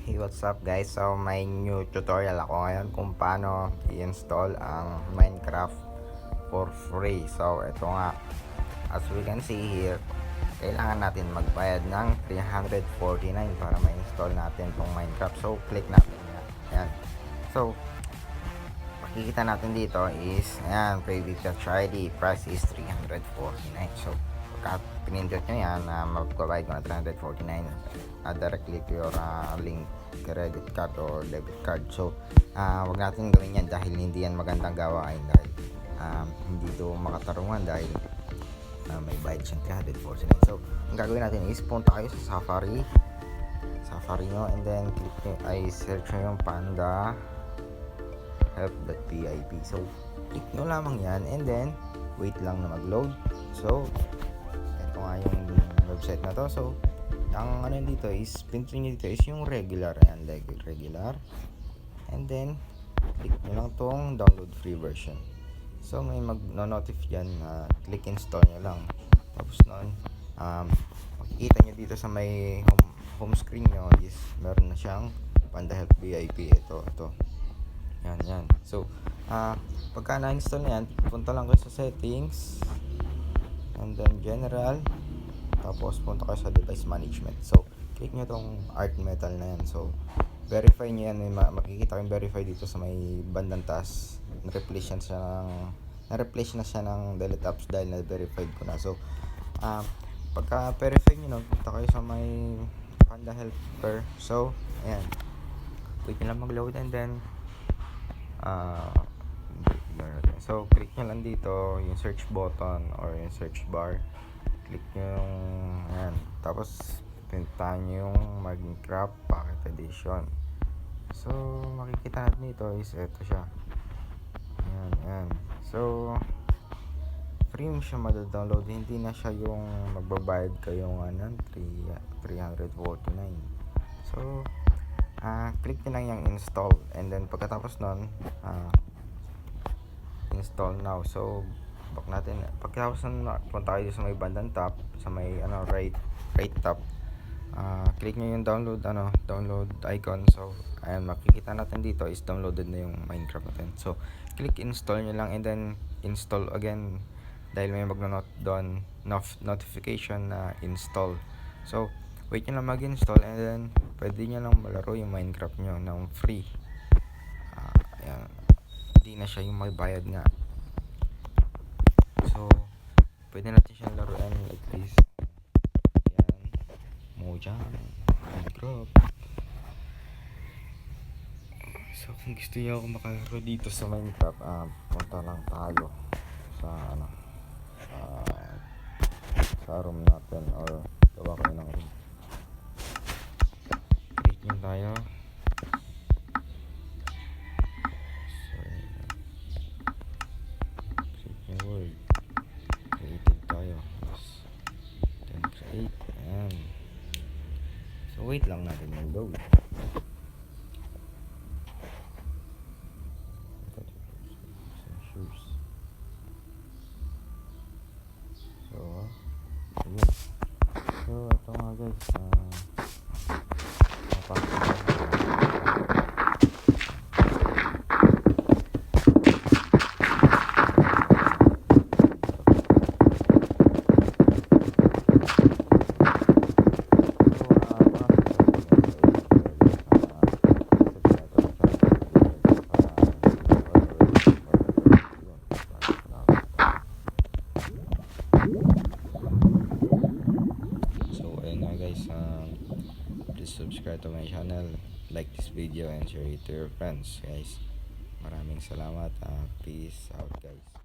Hey, what's up guys? So may new tutorial ako ngayon kung paano i-install ang Minecraft for free. So ito nga, as we can see here, kailangan natin magbayad ng 349 para ma-install natin tong Minecraft. So click natin yan. Ayan. So makikita natin dito is ayan, preview catch ID, price is 349. So pagka pinindot nyo yan, magbabayad ko na 349 directly to your link credit card or debit card. So wag natin gawin yan dahil hindi yan magandang gawain, dahil hindi to makatarungan dahil may bayad siyang 349. So ang gagawin natin is punta kayo sa Safari nyo, and then click nyo, ay search nyo yung Pandahelp.pip. So click nyo lamang yan, and then wait lang na mag-load. So ito nga yung website na to. So ang ano dito is, pindutin nyo dito is yung regular. Ayan, regular, and then click nyo lang tong download free version. So may mag-notify dyan, click install nyo lang. Tapos nun, makikita nyo dito sa may home screen nyo is meron na siyang Pandahelp VIP. Ito yan. So pagka na-install na yan, punta lang kayo sa settings, and then general, tapos punta kayo sa device management. So click nyo tong art metal na yan. So verify nyo yan. May makikita kayong verify dito sa may bandang taas. Na-replace na siya ng delete apps dahil na-verified ko na. So pagka verify nyo, punta kayo sa may Panda Helper. So ayan, wait nyo lang mag-load, and then so click nyo lang dito yung search button or yung search bar. Click nyo yung ayan, tapos pintahan nyo yung Minecraft Pocket Edition. So makikita natin dito is ito siya. Ayan. So free mo siya madadownload, hindi na siya yung magbabayad kayong 349. So click nyo lang yung install, and then pagkatapos nun, install now. So back natin. Pagkatapos nun, punta kayo sa may bandang top, sa may right top, click nyo yung download icon. So ayan, makikita natin dito is downloaded na yung Minecraft natin. So click install nyo lang, and then install again dahil may doon notification na install. So wait nyo lang mag-install, and then pwede nyo lang malaro yung Minecraft nyo ng free. Ayan, hindi na siya yung may bayad nga. So pwede natin siyang laruan like this. Ayan, Mojang Minecraft. So kung gusto nyo ako makalaro dito sa Minecraft, punta lang tayo sa sa room natin, or gawa kayo ng room. Click nyo tayo. Click nyo word. Creative tayo. Then create. Ayan. So wait lang natin yung load. So ito nga guys, please subscribe to my channel, like this video, and share it to your friends guys. Maraming salamat. Peace out guys.